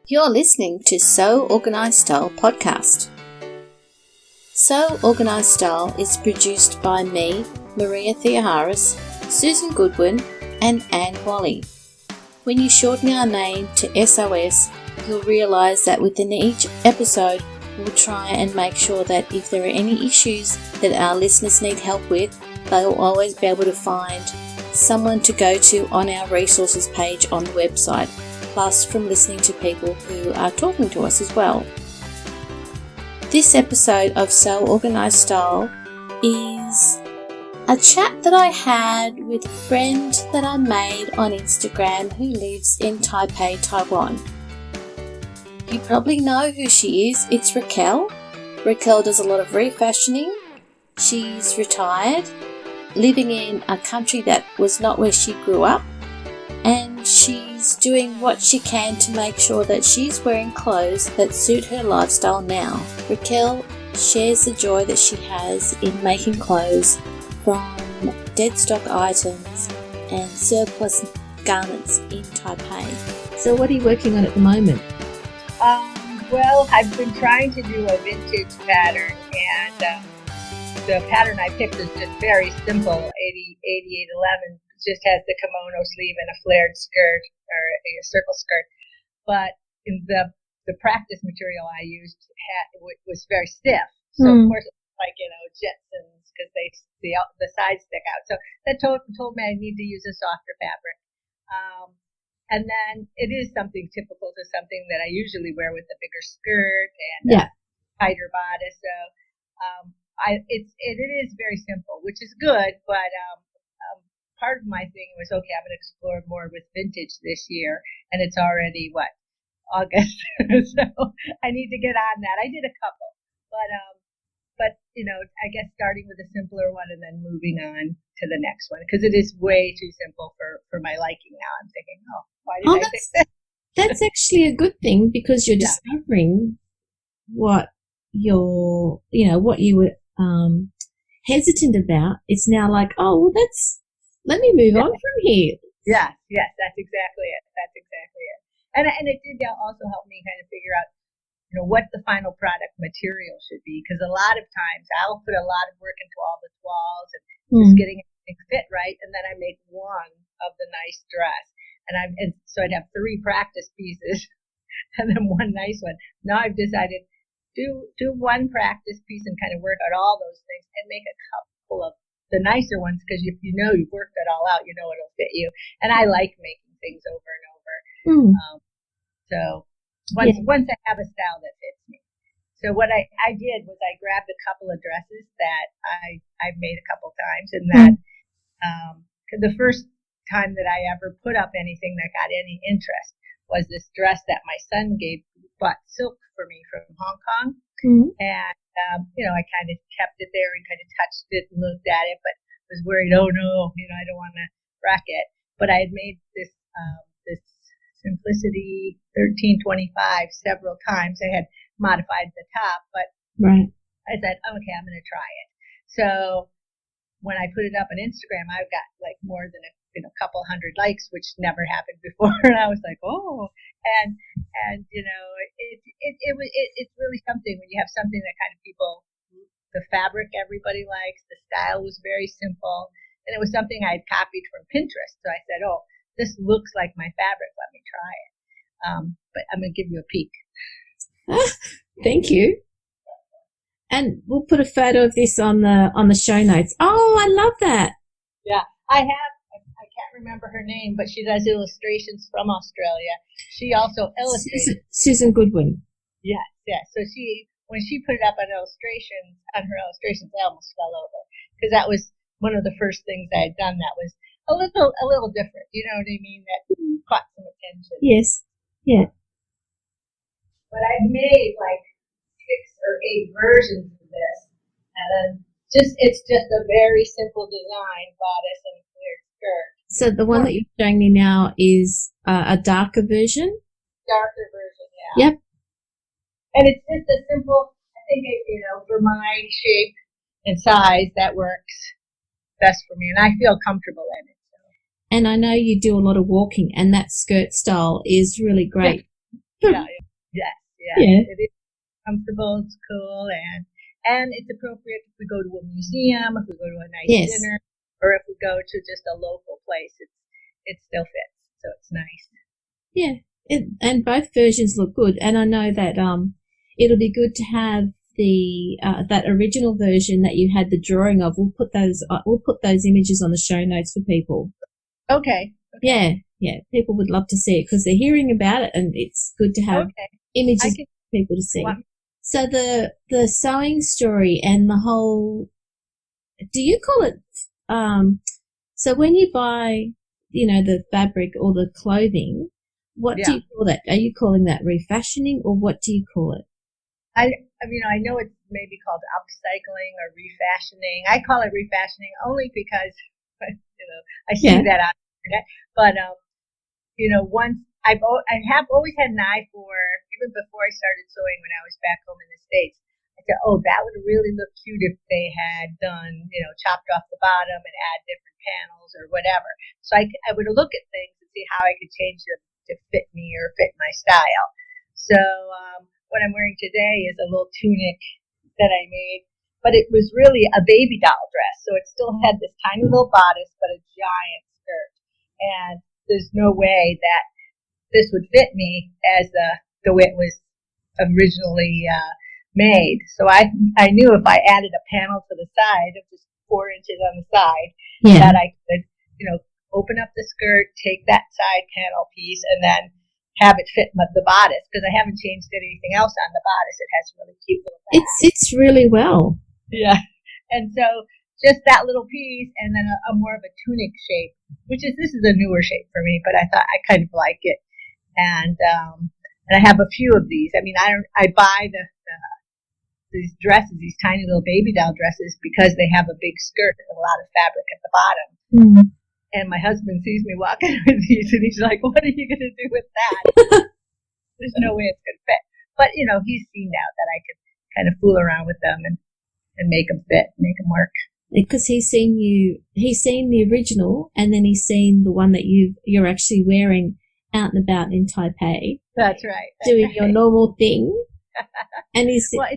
You're listening to Sew Organised Style podcast. Sew Organised Style is produced by me, Maria Theoharis, Susan Goodwin, and Anne Wally. When you shorten our name to SOS, you'll realise that within each episode, we'll try and make sure that if there are any issues that our listeners need help with, they'll always be able to find someone to go to on our resources page on the website, plus from listening to people who are talking to us as well. This episode of Sew Organised Style is a chat that I had with a friend that I made on Instagram who lives in Taipei, Taiwan. You probably know who she is. It's Raquel. Raquel does a lot of refashioning. She's retired, living in a country that was not where she grew up, and she's doing what she can to make sure that she's wearing clothes that suit her lifestyle now. Raquel shares the joy that she has in making clothes from dead stock items and surplus garments in Taipei. So what are you working on at the moment? Well, I've been trying to do a vintage pattern, and the pattern I picked is just very simple, 8811. Just has the kimono sleeve and a flared skirt or a circle skirt. But in the practice material I used was very stiff. So, of course, it's like, Jetsons, because the sides stick out. So that told me I need to use a softer fabric. And then it is something typical to something that I usually wear with a bigger skirt and a tighter bodice. So it is very simple, which is good. But part of my thing was, okay, I'm going to explore more with vintage this year, and it's already August. So I need to get on that. I did a couple, but I guess starting with a simpler one and then moving on to the next one, because it is way too simple for my liking now. I'm thinking, why did I pick that? That's actually a good thing, because you're discovering what you were hesitant about. It's now like, let me move on from here. Yes, that's exactly it. And it did also help me kind of figure out, what the final product material should be, because a lot of times I'll put a lot of work into all the toiles and just getting everything fit right, and then I make one of the nice dress, and so I'd have 3 practice pieces and then one nice one. Now I've decided do one practice piece and kind of work out all those things and make a couple of the nicer ones, because if you've worked it all out, it'll fit you. And I like making things over and over. So once I have a style that fits me. So what I did was I grabbed a couple of dresses that I've made a couple times, and that the first time that I ever put up anything that got any interest was this dress that my son bought silk for me from Hong Kong. And I kind of kept it there and kind of touched it and looked at it, but was worried, I don't want to wreck it. But I had made this Simplicity 1325 several times. I had modified the top, but I said, okay, I'm going to try it. So when I put it up on Instagram, I've got like more than a couple hundred likes, which never happened before. And I was like, and it's really something when you have something that kind of the fabric everybody likes, the style was very simple, and it was something I had copied from Pinterest. So I said, this looks like my fabric, let me try it. But I'm going to give you a peek. Thank you. And we'll put a photo of this on the show notes. Oh, I love that. Yeah, I can't remember her name, but she does illustrations from Australia. She also illustrates. Susan Goodwin. Yes. So when she put it up on her illustrations, I almost fell over, because that was one of the first things I had done that was a little different. You know what I mean? That caught some attention. Yes. Yeah. But I've made like 6 or 8 versions of this, and then it's just a very simple design, bodice and clear skirt. So the one that you're showing me now is a darker version? Darker version, yeah. Yep. And it's just a simple, I think, for my shape and size, that works best for me, and I feel comfortable in it. So. And I know you do a lot of walking, and that skirt style is really great Yeah, yes, Yeah. it is comfortable, it's cool, and it's appropriate if we go to a museum, if we go to a nice Yes. dinner, or if we go to just a local place. It still fits, so it's nice. Yeah. And both versions look good. And I know that it'll be good to have the that original version that you had the drawing of. We'll put those images on the show notes for people. Okay. Yeah. People would love to see it because they're hearing about it, and it's good to have images for people to see. So the sewing story and the whole. Do you call it? So when you buy, the fabric or the clothing, what do you call that? Are you calling that refashioning, or what do you call it? I know it's maybe called upcycling or refashioning. I call it refashioning only because, I see that on the internet. But, once I have always had an eye for, even before I started sewing when I was back home in the States, I said, oh, that would really look cute if they had done, chopped off the bottom and add different panels or whatever. So I would look at things and see how I could change them to fit me or fit my style. So what I'm wearing today is a little tunic that I made, but it was really a baby doll dress. So it still had this tiny little bodice, but a giant skirt. And there's no way that this would fit me as the way it was originally made. So I knew if I added a panel to the side of just 4 inches on the side, that I could, open up the skirt, take that side panel piece, and then have it fit the bodice, because I haven't changed anything else on the bodice. It has really cute little back. It sits really well. Yeah. And so just that little piece, and then a more of a tunic shape, this is a newer shape for me, but I thought I kind of like it. And I have a few of these. I mean, I buy these dresses, these tiny little baby doll dresses, because they have a big skirt and a lot of fabric at the bottom. Mm. And my husband sees me walking with these, and he's like, what are you going to do with that? There's no way it's going to fit. But, he's seen now that I could kind of fool around with them and make them fit, make them work. Because he's seen the original, and then he's seen the one that you're actually wearing out and about in Taipei. That's right. Doing your normal thing. And he's... Well,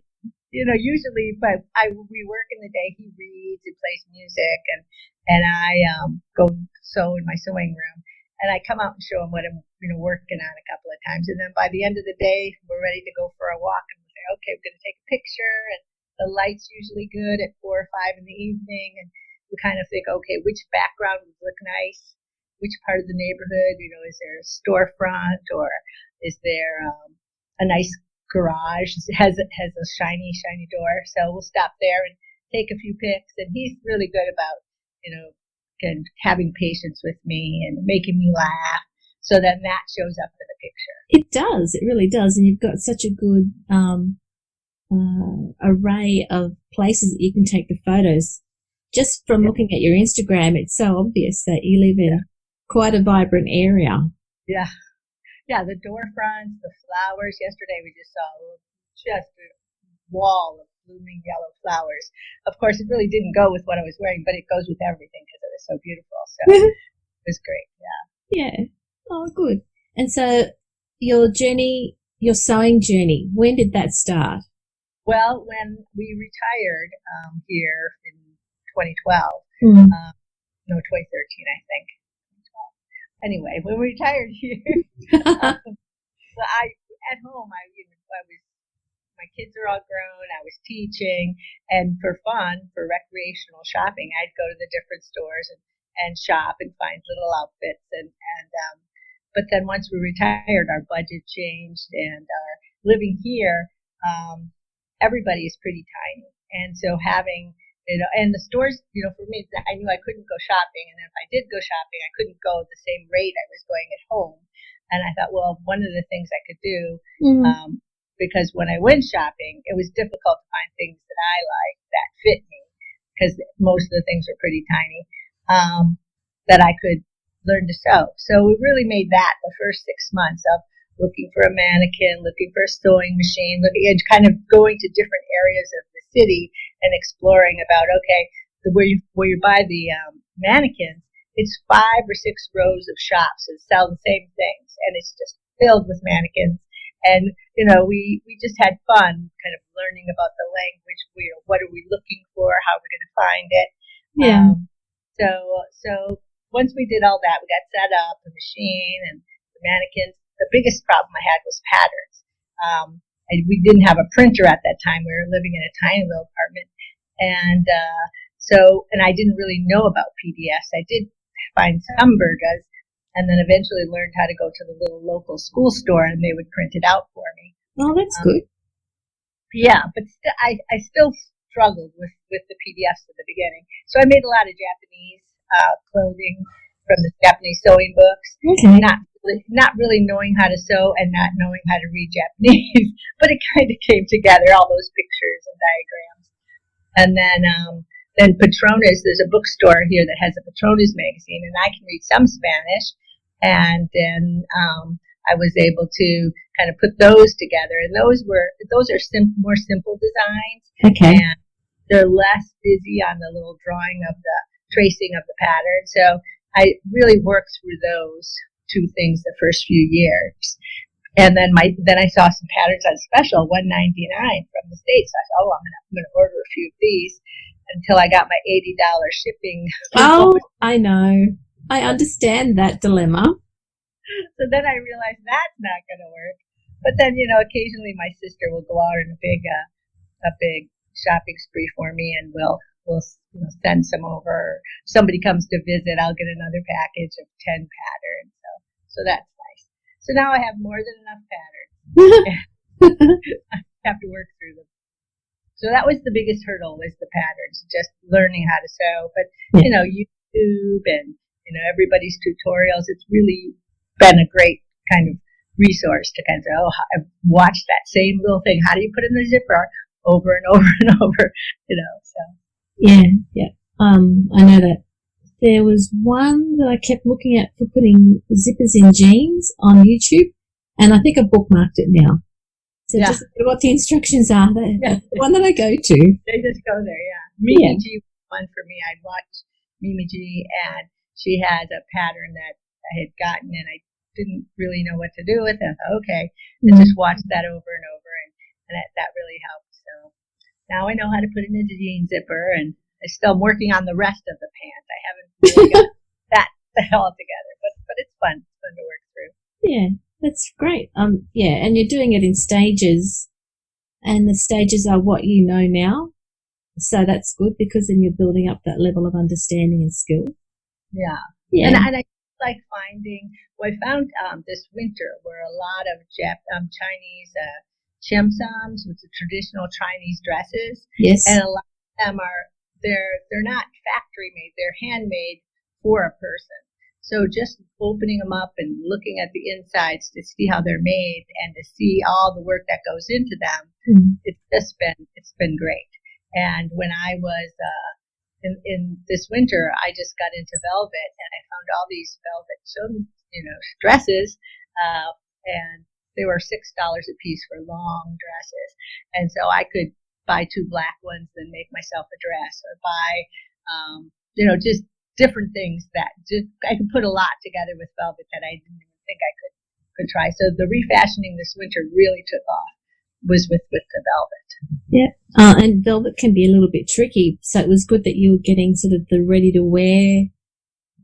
usually we work in the day, he reads, he plays music, and I go sew in my sewing room, and I come out and show him what I'm working on a couple of times, and then by the end of the day we're ready to go for a walk, and we say, okay, we're going to take a picture, and the light's usually good at 4 or 5 in the evening, and we kind of think, okay, which background would look nice, which part of the neighborhood, is there a storefront, or is there a nice garage, has a shiny door, so we'll stop there and take a few pics, and he's really good about and having patience with me and making me laugh, so then that shows up in the picture. It does, it really does, and you've got such a good array of places that you can take the photos. Just from looking at your Instagram, it's so obvious that you live in quite a vibrant area. Yeah. Yeah, the door fronts, the flowers. Yesterday we just saw just a wall of blooming yellow flowers. Of course, it really didn't go with what I was wearing, but it goes with everything because it was so beautiful. So it was great, Yeah. Oh, good. And so your sewing journey, when did that start? Well, when we retired here in 2012, 2013, I think. Anyway, when we retired here, at home, my kids are all grown. I was teaching, and for fun, for recreational shopping, I'd go to the different stores and shop and find little outfits. But then once we retired, our budget changed, and our living here, everybody is pretty tiny, and so having and the stores, for me, I knew I couldn't go shopping. And if I did go shopping, I couldn't go at the same rate I was going at home. And I thought, well, one of the things I could do, because when I went shopping, it was difficult to find things that I liked that fit me, because most of the things were pretty tiny, that I could learn to sew. So we really made that the first 6 months of looking for a mannequin, looking for a sewing machine, looking at kind of going to different areas of the city and exploring about, okay, where you buy the mannequins, it's 5 or 6 rows of shops that sell the same things, and it's just filled with mannequins, And, we just had fun kind of learning about the language. What are we looking for? How are we going to find it? Yeah. So once we did all that, we got set up, the machine and the mannequins. The biggest problem I had was patterns. And we didn't have a printer at that time. We were living in a tiny little apartment. And and I didn't really know about PDFs. I did find some Virgas, and then eventually learned how to go to the little local school store, and they would print it out for me. Oh, that's good. Yeah, but I still struggled with the PDFs at the beginning. So I made a lot of Japanese clothing from the Japanese sewing books. Okay. Not really knowing how to sew and not knowing how to read Japanese, but it kind of came together, all those pictures and diagrams. And then Patronas, there's a bookstore here that has a Patronas magazine, and I can read some Spanish. And then I was able to kind of put those together, and those are more simple designs. Okay. And they're less busy on the little drawing of the tracing of the pattern. So I really worked through those two things the first few years. And then I saw some patterns on special, $1.99 from the States. So I thought, I'm going to order a few of these until I got my $80 shipping. Oh, I know. I understand that dilemma. So then I realized that's not going to work. But then, occasionally my sister will go out on a big shopping spree for me, and we'll send some over. Or somebody comes to visit, I'll get another package of 10 patterns. So that's nice. So now I have more than enough patterns. I have to work through them. So that was the biggest hurdle, was the patterns, just learning how to sew. But, YouTube and, everybody's tutorials, it's really been a great kind of resource to kind of say, watch that same little thing. How do you put in the zipper over and over and over, so. Yeah. I know that. There was one that I kept looking at for putting zippers in jeans on YouTube, and I think I bookmarked it now. So just what the instructions are. The one that I go to. They just go there, yeah. Mimi G one for me. I'd watched Mimi G, and she had a pattern that I had gotten, and I didn't really know what to do with it. Okay, and just watched that over and over, and that really helped. So now I know how to put it in a jean zipper, and I'm working on the rest of the pants. I haven't really got that all together, but it's fun. It's fun to work through. Yeah, that's great. And you're doing it in stages, and the stages are what you know now. So that's good, because then you're building up that level of understanding and skill. Yeah. And I like finding. Well, I found this winter where a lot of Chinese cheongsams, which are traditional Chinese dresses. Yes. And a lot of them they're not factory made, they're handmade for a person. So just opening them up and looking at the insides to see how they're made and to see all the work that goes into them, it's been great. And when I was in this winter, I just got into velvet, and I found all these velvet dresses, and they were $6 a piece for long dresses. And so I could buy 2 black ones and make myself a dress, or buy, just different things that I could put a lot together with velvet that I didn't even think I could try. So the refashioning this winter really took off, was with the velvet. Yeah. And velvet can be a little bit tricky. So it was good that you were getting sort of the ready to wear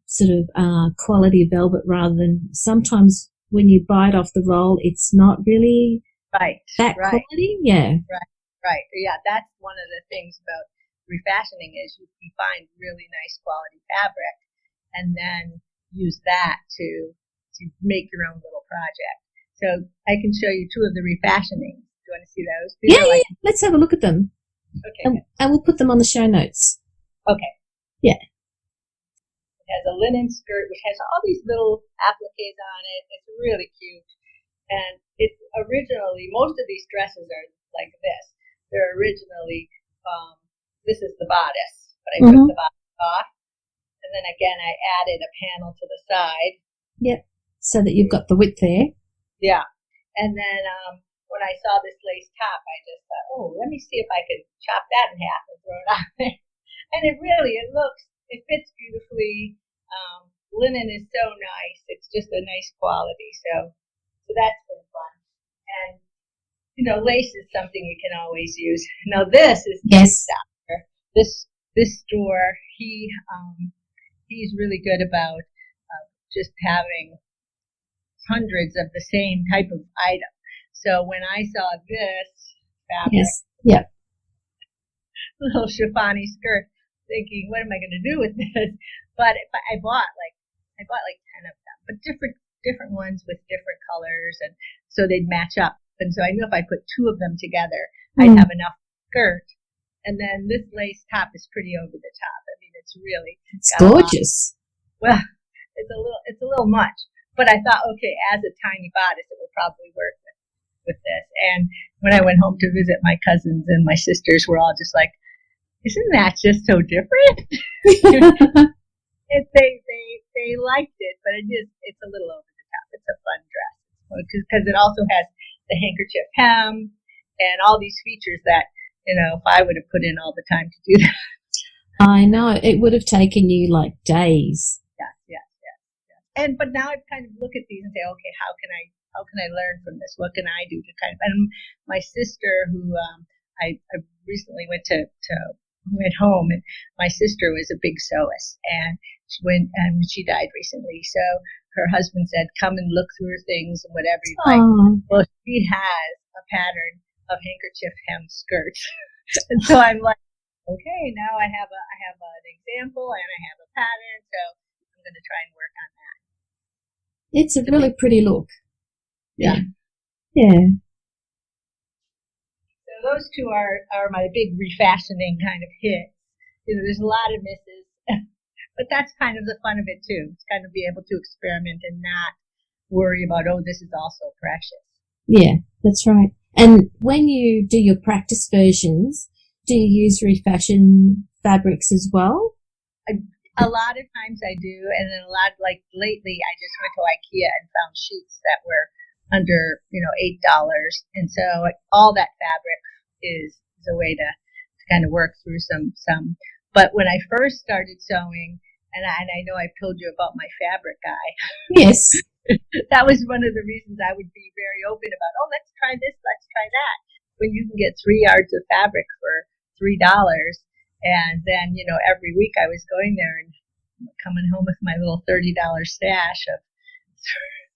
sort of quality velvet, rather than sometimes when you buy it off the roll, it's not really that quality. Yeah. Right. Yeah, that's one of the things about refashioning is you can find really nice quality fabric and then use that to make your own little project. So I can show you 2 of the refashionings. Do you want to see those? Yeah. Let's have a look at them. Okay. And we'll put them on the show notes. Okay. Yeah. It has a linen skirt which has all these little appliques on it. It's really cute. And it's originally, most of these dresses are like this. They're originally, this is the bodice, but I took the bodice off. And then again, I added a panel to the side. Yep. So that you've got the width there. Yeah. And then when I saw this lace top, I just thought, let me see if I could chop that in half and throw it on there. And it fits beautifully. Linen is so nice. It's just a nice quality. So that's been fun. And, lace is something you can always use. Now this is Yes. This store, he's really good about just having hundreds of the same type of item. So when I saw this fabric, Yes. Yep. little chiffony skirt, thinking, what am I going to do with this? But I bought like 10 of them, but different ones with different colors, and so they'd match up. And so I knew if I put 2 of them together, I'd have enough skirt. And then this lace top is pretty over the top. I mean, it's gorgeous. Well, it's a little much, but I thought, okay, as a tiny bodice, it would probably work with this. And when I went home to visit my cousins and my sisters, were all just like, isn't that just so different? They liked it, but it's a little over the top. It's a fun dress because it also has the handkerchief hem and all these features that, if I would have put in all the time to do that. I know. It would have taken you like days. Yes. But now I kind of look at these and say, okay, how can I learn from this? What can I do to and my sister, who I recently went home, and my sister was a big sewist, and she died recently. So her husband said, come and look through her things and whatever you like. Well, she has a pattern of handkerchief hem skirts. And so I'm like, okay, now I have an example and I have a pattern, so I'm going to try and work on that. It's a really pretty look. Yeah. So those 2 are my big refashioning kind of hits. There's a lot of misses, but that's kind of the fun of it too. It's kind of be able to experiment and not worry about, this is also precious. Yeah, that's right. And when you do your practice versions, do you use refashion fabrics as well? A lot of times I do, and then a lot, like lately, I just went to IKEA and found sheets that were under, $8, and so all that fabric is a way to kind of work through some. But when I first started sewing, and I know I've told you about my fabric guy. Yes. That was one of the reasons I would be very open about, let's try this, let's try that. When you can get 3 yards of fabric for $3, and then, every week I was going there and coming home with my little $30 stash of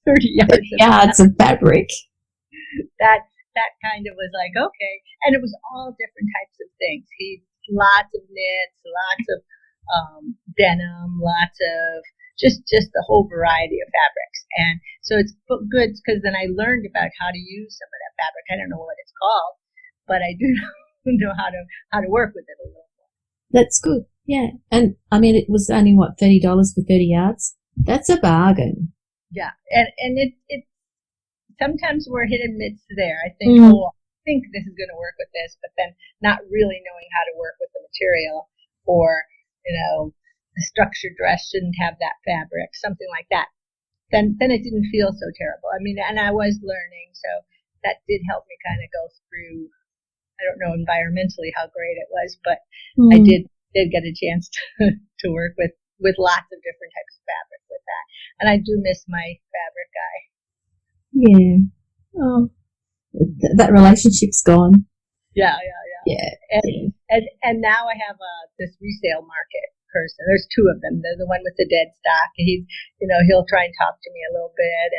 30 yards of fabric. That kind of was like, okay. And it was all different types of things. Lots of knits, lots of denim, lots of just the whole variety of fabrics. And so it's good because then I learned about how to use some of that fabric. I don't know what it's called, but I do know how to work with it a little more. That's good. Yeah. And I mean, it was only $30 for 30 yards. That's a bargain. Yeah. And it sometimes we're hit and miss there. I think, I think this is going to work with this, but then not really knowing how to work with the material, or, the structured dress shouldn't have that fabric, something like that. Then it didn't feel so terrible. I mean, and I was learning, so that did help me kind of go through. I don't know environmentally how great it was, but I did get a chance to work with lots of different types of fabric with that. And I do miss my fabric guy. Yeah. Oh, that relationship's gone. Yeah. Yeah. And now I have this resale market person. There's 2 of them. They're the one with the dead stock. He'll try and talk to me a little bit,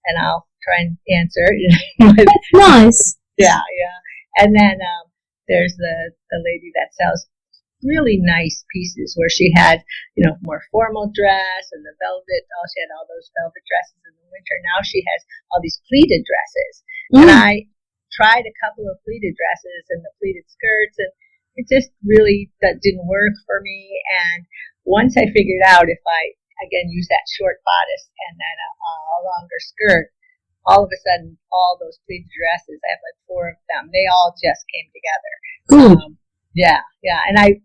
and I'll try and answer. That's nice. Yeah. And then there's the lady that sells really nice pieces where she had, more formal dress and the velvet. She had all those velvet dresses in the winter. Now she has all these pleated dresses. And I tried a couple of pleated dresses and the pleated skirts, and it just really that didn't work for me. And once I figured out if I, again, use that short bodice and then a longer skirt, all of a sudden, all those pleated dresses, I have like 4 of them, they all just came together. Good. Yeah. And I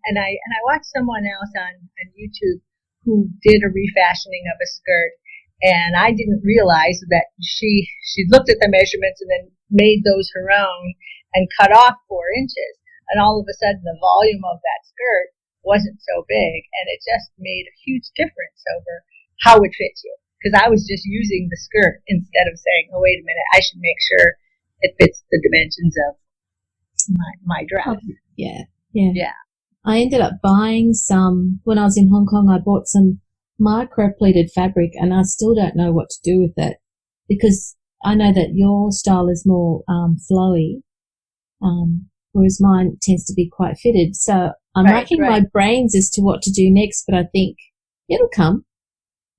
watched someone else on YouTube who did a refashioning of a skirt, and I didn't realize that she looked at the measurements and then made those her own and cut off 4 inches. And all of a sudden, the volume of that skirt wasn't so big, and it just made a huge difference over how it fits you. Because I was just using the skirt instead of saying, oh, wait a minute, I should make sure it fits the dimensions of my dress. Oh, yeah, yeah. Yeah. I ended up buying some, when I was in Hong Kong, I bought some micro-pleated fabric, and I still don't know what to do with it, because I know that your style is more flowy, whereas mine tends to be quite fitted. So I'm racking my brains as to what to do next, but I think it'll come.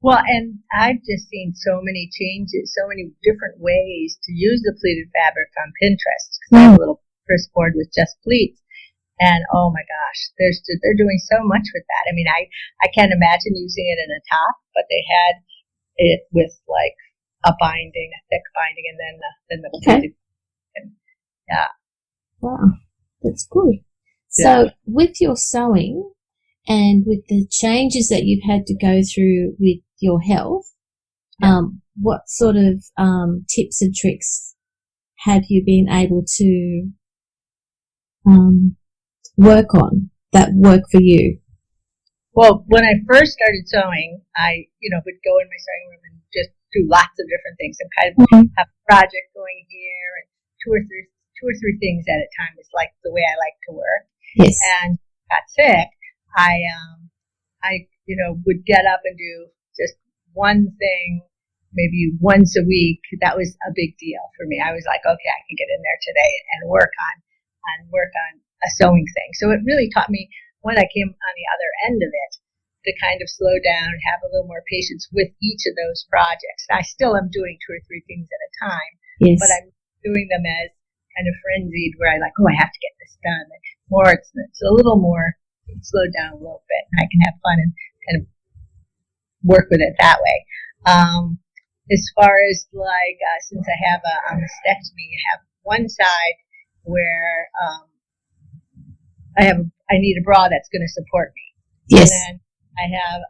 Well, and I've just seen so many changes, so many different ways to use the pleated fabric on Pinterest, because I have a little Pinterest board with just pleats. And oh my gosh, they're doing so much with that. I mean, I can't imagine using it in a top, but they had it with like a binding, a thick binding, and then the pleated. And, yeah. Wow, that's good. So with your sewing and with the changes that you've had to go through with your health, what sort of tips and tricks have you been able to work on that work for you? Well, when I first started sewing, I would go in my sewing room and just do lots of different things and kind of have a project going here and two or three things at a time is like the way I like to work. Yes. And got sick, I would get up and do just one thing, maybe once a week. That was a big deal for me. I was like, okay, I can get in there today and work on a sewing thing. So it really taught me, when I came on the other end of it, to kind of slow down, have a little more patience with each of those projects. I still am doing two or three things at a time, but I'm doing them as kind of frenzied, where I like, oh, I have to get this done. It's a little more slowed down a little bit, and I can have fun and kind of work with it that way. As far as like, since I have a mastectomy, I have one side where I need a bra that's going to support me. Yes. And then I have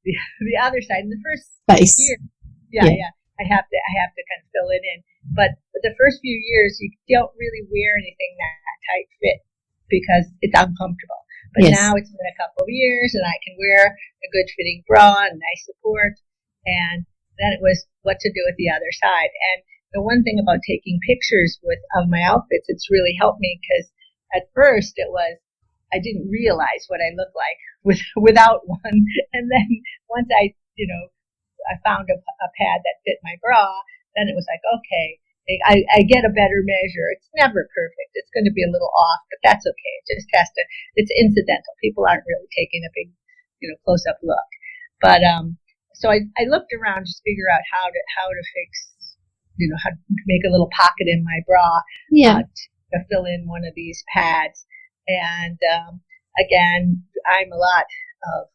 the other side in the first year. I have to kind of fill it in. But the first few years, you don't really wear anything that tight fit because it's uncomfortable. But now it's been a couple of years, and I can wear a good fitting bra and nice support. And then it was what to do with the other side. And the one thing about taking pictures of my outfits, it's really helped me, because at first I didn't realize what I looked like without one. And then once I found a pad that fit my bra, then it was like, okay, I get a better measure. It's never perfect. It's going to be a little off, but that's okay. It just has to, it's incidental. People aren't really taking a big, close-up look. But, so I looked around just to figure out how to fix, how to make a little pocket in my bra to fill in one of these pads. And again, I'm a lot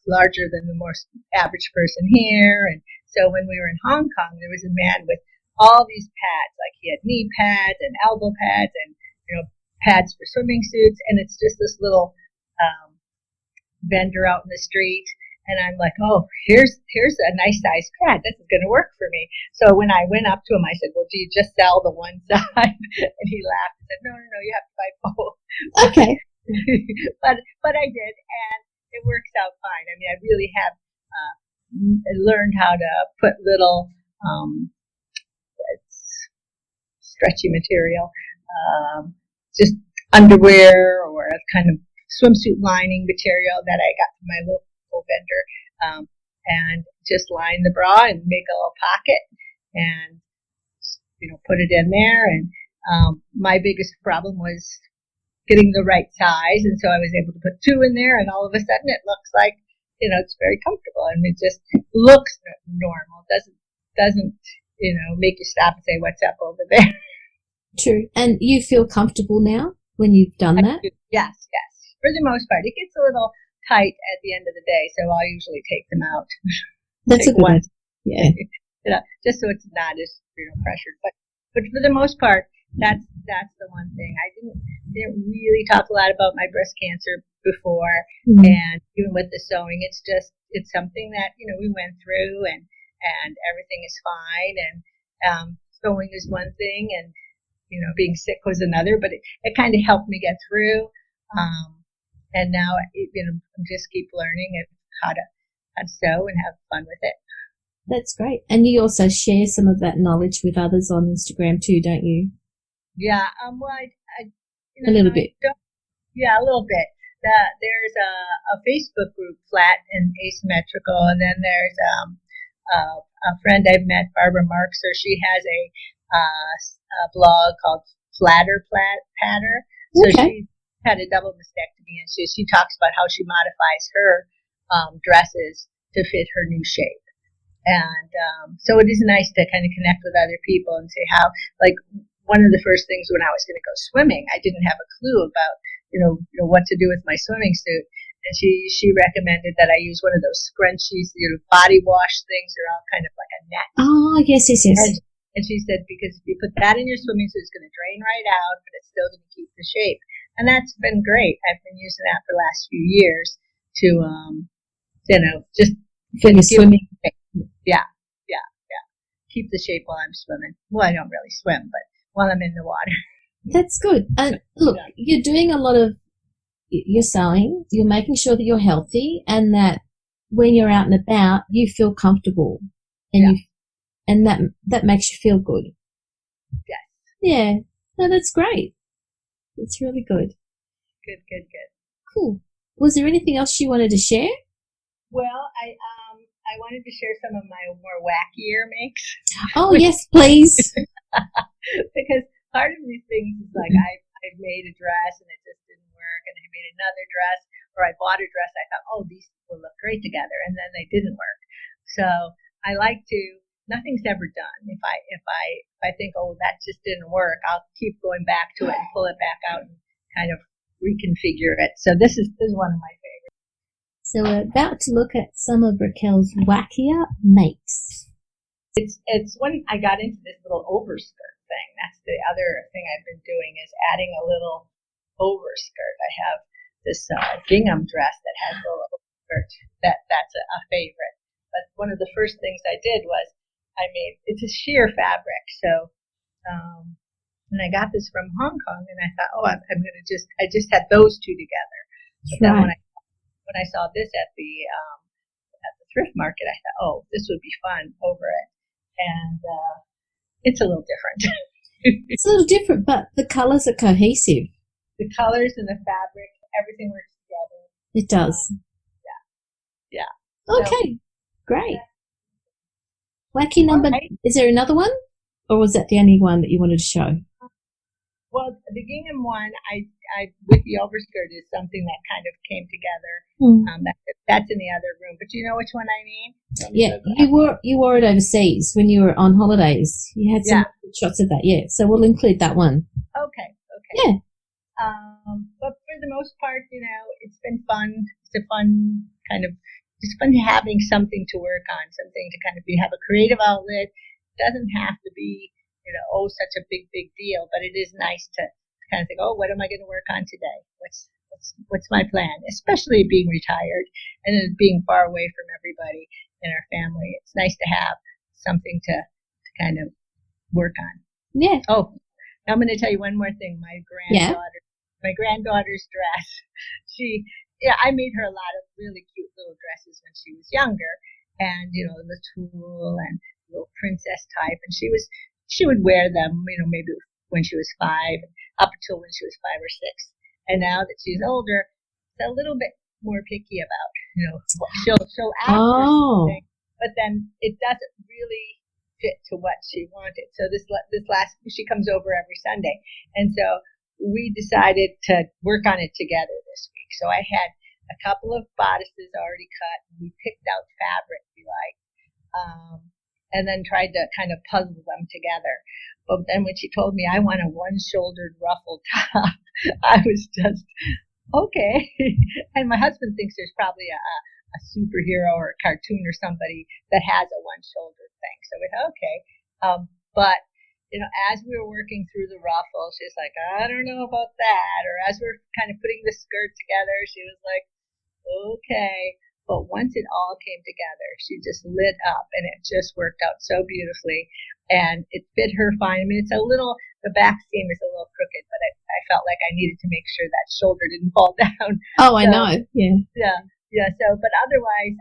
larger than the most average person here. And so when we were in Hong Kong, there was a man with all these pads. Like, he had knee pads and elbow pads and pads for swimming suits. And it's just this little vendor out in the street. And I'm like, oh, here's a nice size pad. This is going to work for me. So when I went up to him, I said, well, do you just sell the one side? And he laughed and said, no, you have to buy both. Okay. but I did, and it works out fine. I mean, I really have learned how to put little stretchy material, just underwear or a kind of swimsuit lining material that I got from my local vendor, and just line the bra and make a little pocket and put it in there. And my biggest problem was getting the right size, and so I was able to put two in there, and all of a sudden it looks like, it's very comfortable, and it just looks normal. Doesn't make you stop and say, what's up over there? True. And you feel comfortable now when you've done that? Yes. For the most part. It gets a little tight at the end of the day, so I'll usually take them out. That's a good one. Yeah. Just so it's not as pressured. But for the most part, that's the one thing. I didn't really talk a lot about my breast cancer before, and even with the sewing, it's something that we went through, and everything is fine. And sewing is one thing, and being sick was another. But it kind of helped me get through. And now I just keep learning how to sew and have fun with it. That's great. And you also share some of that knowledge with others on Instagram too, don't you? Yeah. Well, A little bit. Yeah, a little bit. There's a Facebook group, Flat and Asymmetrical, and then there's a friend I've met, Barbara Markser. She has a blog called Patter. So Okay. she had a double mastectomy, and she talks about how she modifies her dresses to fit her new shape. And so it is nice to kind of connect with other people and see how, like, one of the first things when I was going to go swimming, I didn't have a clue about, what to do with my swimming suit. And she recommended that I use one of those scrunchies, body wash things. They're all kind of like a net. Oh, yes. And she said, because if you put that in your swimming suit, it's going to drain right out, but it's still going to keep the shape. And that's been great. I've been using that for the last few years to, just for your swimming. Yeah. Keep the shape while I'm swimming. Well, I don't really swim, but while I'm in the water. That's good. And look, you're doing a lot of, you're sewing, you're making sure that you're healthy and that when you're out and about, you feel comfortable and that makes you feel good. Yes. Yeah. No, that's great. That's really good. Good. Cool. Was there anything else you wanted to share? Well, I wanted to share some of my more wackier makes. Oh, yes, please. Because part of these things is like I made a dress and it just didn't work, and I made another dress, or I bought a dress. I thought, oh, these will look great together, and then they didn't work. So I like to. Nothing's ever done. If I think, oh, that just didn't work, I'll keep going back to it and pull it back out and kind of reconfigure it. So this is one of my favorites. So we're about to look at some of Raquel's wackier makes. It's when I got into this little overskirt thing. That's the other thing I've been doing, is adding a little overskirt. I have this gingham dress that has a little overskirt. That's a favorite. But one of the first things I did was it's a sheer fabric. So and I got this from Hong Kong, and I thought, oh, I just had those two together. But then when I saw this at the thrift market, I thought, oh, this would be fun over it. And it's a little different. It's a little different, but the colors are cohesive. The colors and the fabric, everything works together. It does. Yeah. Okay, great. Wacky number. Is there another one, or was that the only one that you wanted to show? Well, the gingham one, I with the overskirt is something that kind of came together. That's in the other room. But do you know which one I mean? Yeah, you wore it overseas when you were on holidays. You had some shots of that, yeah. So we'll include that one. Okay. Yeah. But for the most part, it's been fun. It's a fun kind of. It's fun having something to work on, something to kind of have a creative outlet. It doesn't have to be, such a big deal, but it is nice to kind of think, oh, what am I going to work on today? What's my plan? Especially being retired and being far away from everybody in our family. It's nice to have something to kind of work on. Yeah. Oh, now I'm going to tell you one more thing. My granddaughter's dress. I made her a lot of really cute little dresses when she was younger, and the tulle and little princess type, and she would wear them, maybe when she was 5, up until when she was 5 or 6, and now that she's older, it's a little bit more picky about, she'll ask for something, but then it doesn't really fit to what she wanted. So she comes over every Sunday, and so we decided to work on it together this week. So I had a couple of bodices already cut, and we picked out fabric we liked, and then tried to kind of puzzle them together. But then when she told me I want a one-shouldered ruffle top, I was just, okay. And my husband thinks there's probably a superhero or a cartoon or somebody that has a one-shouldered thing. So we thought, okay. But as we were working through the ruffle, she's like, I don't know about that. Or as we're kind of putting the skirt together, she was like, okay. But once it all came together, she just lit up, and it just worked out so beautifully. And it fit her fine. I mean, the back seam is a little crooked, but I felt like I needed to make sure that shoulder didn't fall down. Oh, I know. Yeah. Yeah. So, but otherwise,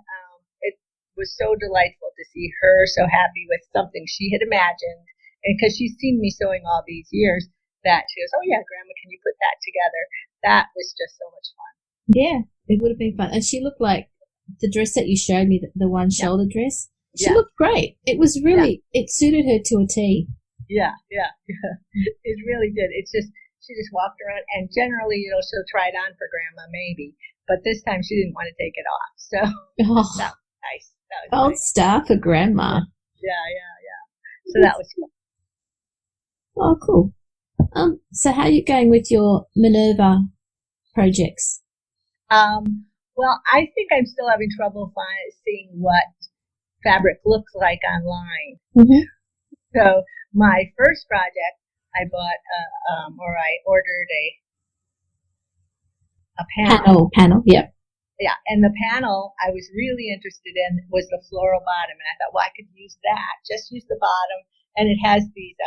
it was so delightful to see her so happy with something she had imagined. And because she's seen me sewing all these years, that. She goes, "Oh yeah, Grandma, can you put that together?" That was just so much fun. Yeah, it would have been fun. And she looked like the dress that you showed me, the one shoulder dress. She looked great. It was really, it suited her to a T. Yeah. It really did. It's just, she just walked around, and generally, she'll try it on for Grandma, maybe. But this time she didn't want to take it off. So that was nice. Old star for Grandma. Yeah. So that was cool. Oh, cool. So how are you going with your Minerva projects? Well, I think I'm still having trouble seeing what fabric looks like online. Mm-hmm. So my first project, I bought, I ordered a panel. Yep. Yeah, and the panel I was really interested in was the floral bottom, and I thought, well, I could use that. Just use the bottom, and it has these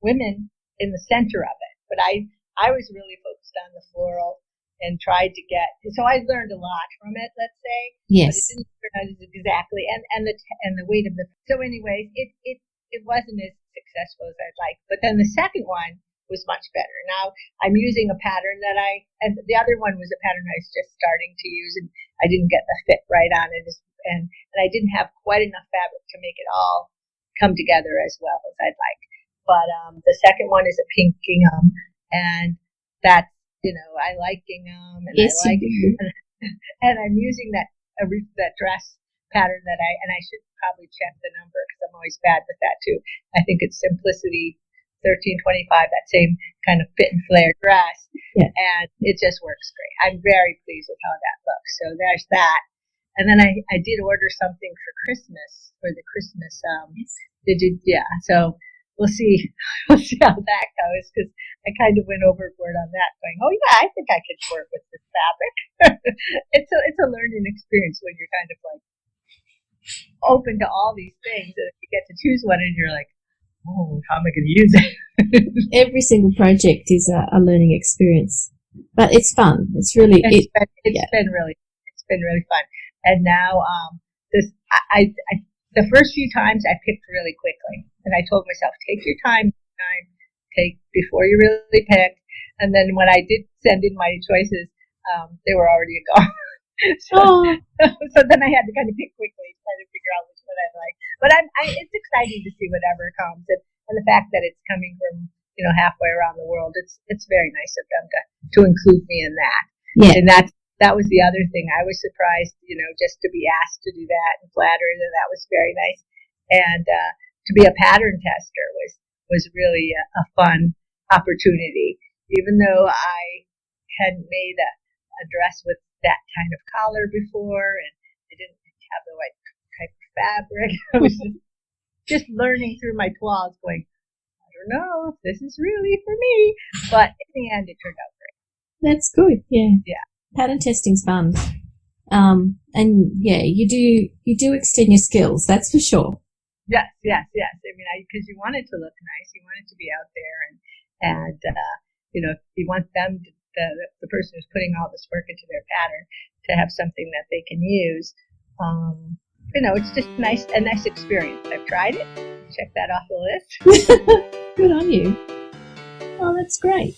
women in the center of it. But I was really focused on the floral and tried to get. So I learned a lot from it. Let's say. Yes. But it didn't turn out exactly, and the weight of the. So, anyways, it wasn't as successful as I'd like. But then the second one was much better. Now I'm using a pattern and the other one was a pattern I was just starting to use, and I didn't get the fit right on it, and I didn't have quite enough fabric to make it all come together as well as I'd like. But the second one is a pink gingham, and that's, I like gingham, and yes, I like and I'm using that dress pattern and I should probably check the number because I'm always bad with that too. I think it's Simplicity 1325, that same kind of fit and flare dress, and it just works great. I'm very pleased with how that looks. So there's that. And then I did order something for Christmas, for the Christmas. So we'll see how that goes, because I kind of went overboard on that, going, oh yeah, I think I could work with this fabric. It's a learning experience when you're kind of like open to all these things, and if you get to choose one, and you're like, oh, how am I going to use it? Every single project is a learning experience, but it's fun. It's really been really fun. And now the first few times I picked really quickly, and I told myself, take your time, take before you really pick. And then when I did send in my choices, they were already gone. So then I had to kind of pick quickly, try to figure out which one I like. But it's exciting to see whatever comes, and the fact that it's coming from halfway around the world, it's very nice of them to include me in that. Yeah. And that was the other thing. I was surprised, just to be asked to do that and flattered, and that was very nice. And to be a pattern tester was really a fun opportunity, even though I hadn't made a dress with that kind of collar before, and I didn't have the right type of fabric. I was just learning through my toiles, going, I don't know if this is really for me, but in the end, it turned out great. That's good. Yeah. Yeah. Pattern testing's fun. And yeah, you do extend your skills. That's for sure. Yes. I mean, because you want it to look nice, you want it to be out there, and you want them to. The person who's putting all this work into their pattern to have something that they can use. It's just a nice experience. I've tried it. Check that off the list. Good on you. Oh, that's great.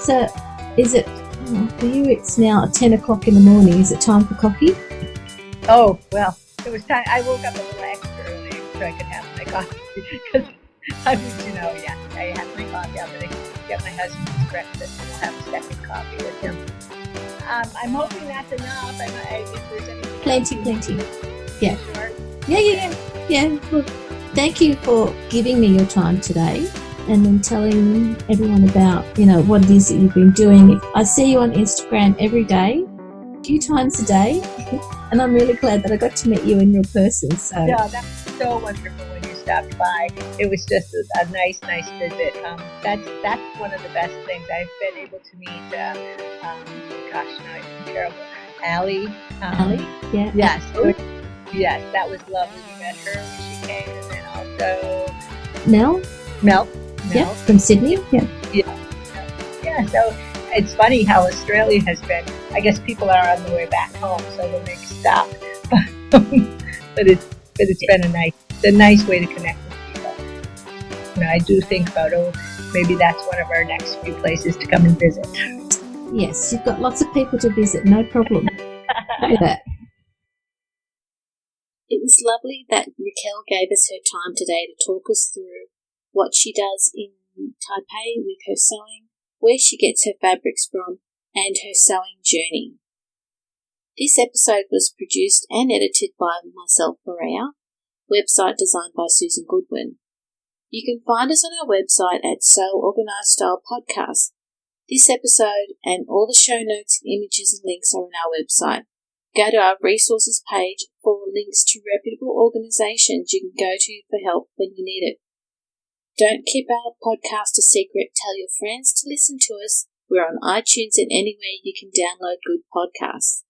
So, is it for you? It's now 10 o'clock in the morning. Is it time for coffee? Oh well, it was time. I woke up a little extra early so I could have my coffee because I had my coffee. I'm going to get my husband's breakfast and we'll have a second coffee with him. I'm hoping that's enough. If there's anything Plenty. Yeah. Yeah. Well, thank you for giving me your time today and then telling everyone about, what it is that you've been doing. I see you on Instagram every day, a few times a day, and I'm really glad that I got to meet you in real person. So. Yeah, that's so wonderful when you stopped by. It was just a nice visit. That's one of the best things. I've been able to meet, now it's terrible, Allie. Allie? Yeah. Yes, that was lovely. We met her when she came, and then also Mel. Yeah, from Sydney. Yeah. So it's funny how Australia has been. I guess people are on the way back home, so they'll make a stop. But it's been a nice way to connect with people. I do think about, maybe that's one of our next few places to come and visit. Yes, you've got lots of people to visit, no problem. Do that. It was lovely that Raquel gave us her time today to talk us through what she does in Taipei with her sewing, where she gets her fabrics from, and her sewing journey. This episode was produced and edited by myself, Maria, website designed by Susan Goodwin. You can find us on our website at Sew Organised Style Podcast. This episode and all the show notes and images and links are on our website. Go to our resources page for links to reputable organisations you can go to for help when you need it. Don't keep our podcast a secret. Tell your friends to listen to us. We're on iTunes and anywhere you can download good podcasts.